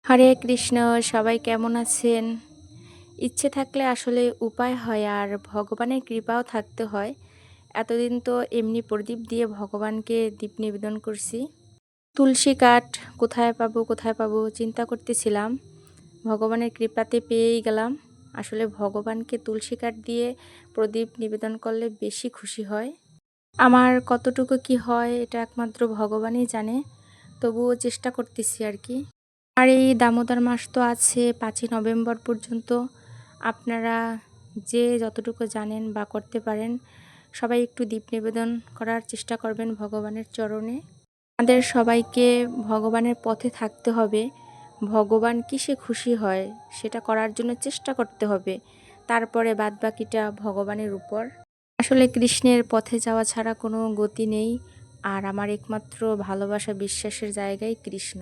হরে কৃষ্ণ। সবাই কেমন আছেন? ইচ্ছে থাকলে আসলে উপায় হয়, আর ভগবানের কৃপাও থাকতে হয়। এতদিন তো এমনি প্রদীপ দিয়ে ভগবানকে দীপ নিবেদন করছি। তুলসী কাঠ কোথায় পাবো চিন্তা করতেছিলাম। ভগবানের কৃপাতে পেয়েই গেলাম। আসলে ভগবানকে তুলসী কাঠ দিয়ে প্রদীপ নিবেদন করলে বেশি খুশি হয়। আমার কতটুকু কি হয় এটা একমাত্র ভগবানই জানে, তবুও চেষ্টা করতেছি আর কি। আর এই দামোদর মাস তো আছে 5ই নভেম্বর পর্যন্ত। আপনারা যে যতটুকু জানেন বা করতে পারেন, সবাই একটু দীপ নিবেদন করার চেষ্টা করবেন ভগবানের চরণে। আমাদের সবাইকে ভগবানের পথে থাকতে হবে। ভগবান কিসে খুশি হয় সেটা করার জন্য চেষ্টা করতে হবে। তারপরে বাদবাকিটা ভগবানের উপর। আসলে কৃষ্ণের পথে যাওয়া ছাড়া কোনো গতি নেই। আর আমার একমাত্র ভালোবাসা বিশ্বাসের জায়গায় কৃষ্ণ।